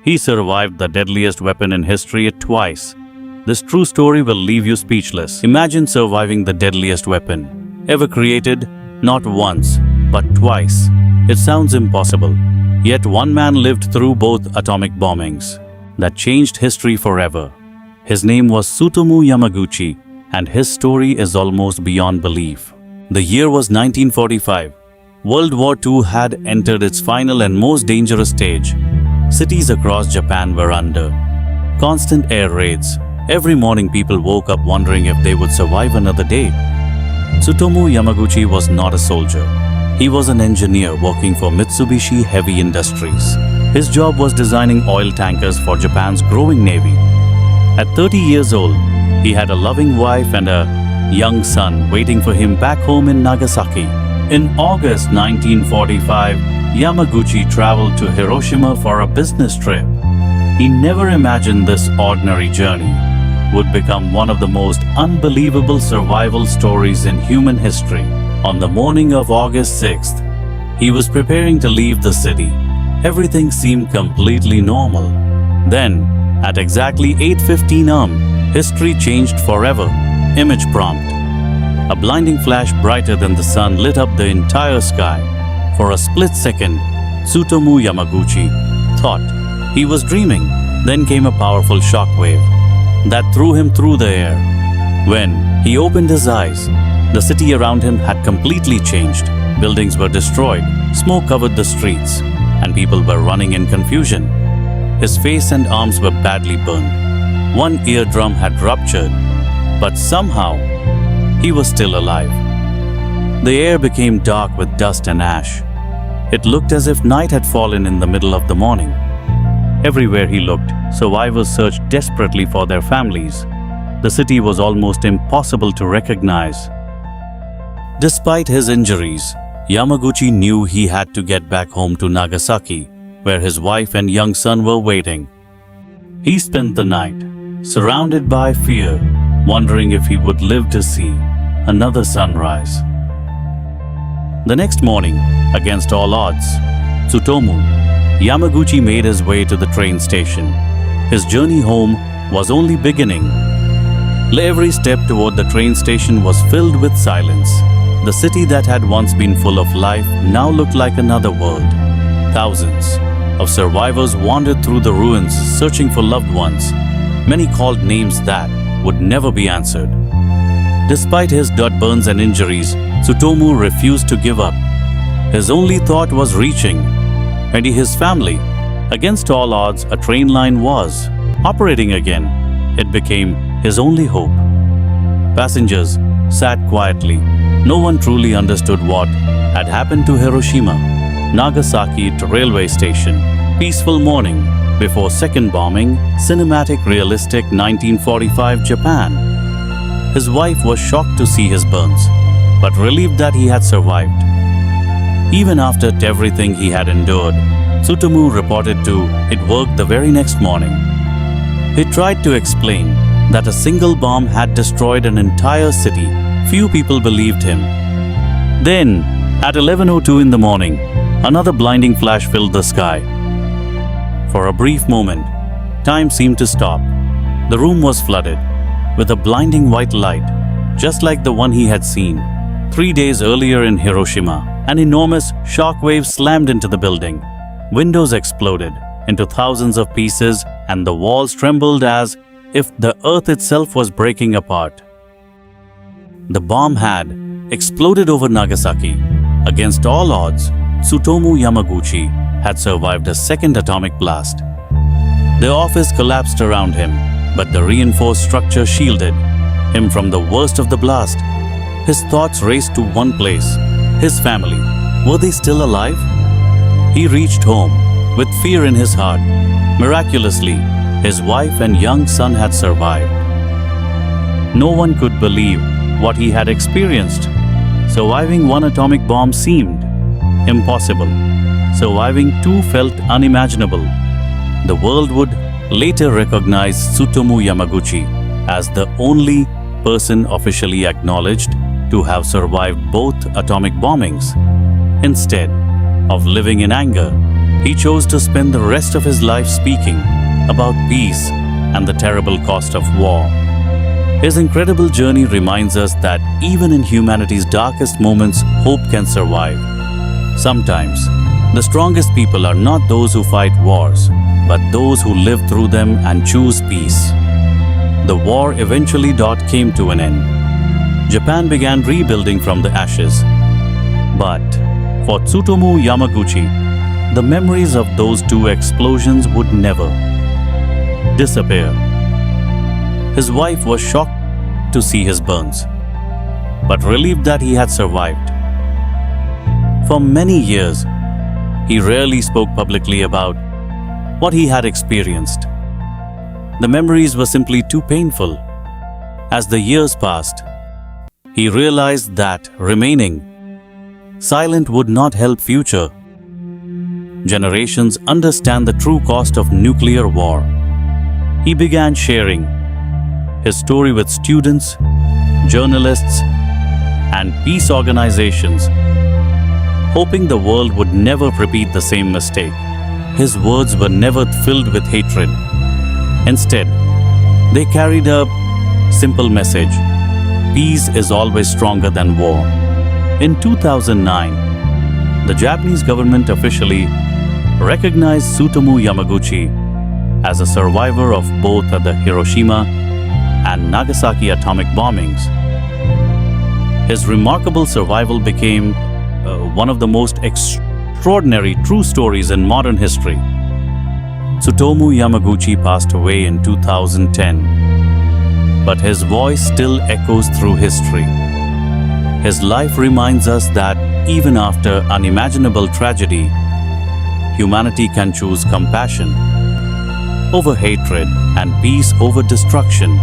He survived the deadliest weapon in history twice. This true story will leave you speechless. Imagine surviving the deadliest weapon ever created, not once, but twice. It sounds impossible. Yet one man lived through both atomic bombings that changed history forever. His name was Tsutomu Yamaguchi, and his story is almost beyond belief. The year was 1945. World War II had entered its final and most dangerous stage. Cities across Japan were under constant air raids. Every morning people woke up wondering if they would survive another day. Tsutomu Yamaguchi was not a soldier. He was an engineer working for Mitsubishi Heavy Industries. His job was designing oil tankers for Japan's growing navy. At 30 years old, he had a loving wife and a young son waiting for him back home in Nagasaki. In August 1945, Yamaguchi traveled to Hiroshima for a business trip. He never imagined this ordinary journey would become one of the most unbelievable survival stories in human history. On the morning of August 6th, he was preparing to leave the city. Everything seemed completely normal. Then, at exactly 8:15 am, history changed forever. Image prompt. A blinding flash brighter than the sun lit up the entire sky. For a split second, Tsutomu Yamaguchi thought he was dreaming. Then came a powerful shockwave that threw him through the air. When he opened his eyes, the city around him had completely changed. Buildings were destroyed, smoke covered the streets, and people were running in confusion. His face and arms were badly burned. One eardrum had ruptured, but somehow he was still alive. The air became dark with dust and ash. It looked as if night had fallen in the middle of the morning. Everywhere he looked, survivors searched desperately for their families. The city was almost impossible to recognize. Despite his injuries, Yamaguchi knew he had to get back home to Nagasaki, where his wife and young son were waiting. He spent the night, surrounded by fear, wondering if he would live to see another sunrise. The next morning, against all odds, Tsutomu Yamaguchi made his way to the train station. His journey home was only beginning. Every step toward the train station was filled with silence. The city that had once been full of life now looked like another world. Thousands of survivors wandered through the ruins searching for loved ones. Many called names that would never be answered. Despite his dirt burns and injuries, Tsutomu refused to give up. His only thought was reaching, and his family. Against all odds, a train line was operating again. It became his only hope. Passengers sat quietly. No one truly understood what had happened to Hiroshima. Nagasaki railway station. Peaceful morning before second bombing. Cinematic realistic 1945 Japan. His wife was shocked to see his burns, but relieved that he had survived. Even after everything he had endured, Tsutomu reported to it worked the very next morning. He tried to explain that a single bomb had destroyed an entire city. Few people believed him. Then, at 11:02 in the morning, another blinding flash filled the sky. For a brief moment, time seemed to stop. The room was flooded with a blinding white light, just like the one he had seen 3 days earlier in Hiroshima. An enormous shockwave slammed into the building. Windows exploded into thousands of pieces, and the walls trembled as if the earth itself was breaking apart. The bomb had exploded over Nagasaki. Against all odds, Tsutomu Yamaguchi had survived a second atomic blast. The office collapsed around him, but the reinforced structure shielded him from the worst of the blast. His thoughts raced to one place: his family. Were they still alive? He reached home with fear in his heart. Miraculously, his wife and young son had survived. No one could believe what he had experienced. Surviving one atomic bomb seemed impossible. Surviving two felt unimaginable. The world would later recognize Tsutomu Yamaguchi as the only person officially acknowledged to have survived both atomic bombings. Instead of living in anger, He chose to spend the rest of his life speaking about peace and the terrible cost of war. His incredible journey reminds us that even in humanity's darkest moments, hope can survive. Sometimes, the strongest people are not those who fight wars, but those who live through them and choose peace. The war eventually came to an end. Japan began rebuilding from the ashes. But for Tsutomu Yamaguchi, the memories of those two explosions would never disappear. His wife was shocked to see his burns, but relieved that he had survived. For many years, he rarely spoke publicly about what he had experienced. The memories were simply too painful. As the years passed, he realized that remaining silent would not help future generations understand the true cost of nuclear war. He began sharing his story with students, journalists, and peace organizations, hoping the world would never repeat the same mistake. His words were never filled with hatred. Instead, they carried a simple message: peace is always stronger than war. In 2009, the Japanese government officially recognized Tsutomu Yamaguchi as a survivor of both the Hiroshima and Nagasaki atomic bombings. His remarkable survival became one of the most extraordinary true stories in modern history. Tsutomu Yamaguchi passed away in 2010, but his voice still echoes through history. His life reminds us that even after unimaginable tragedy, humanity can choose compassion over hatred and peace over destruction.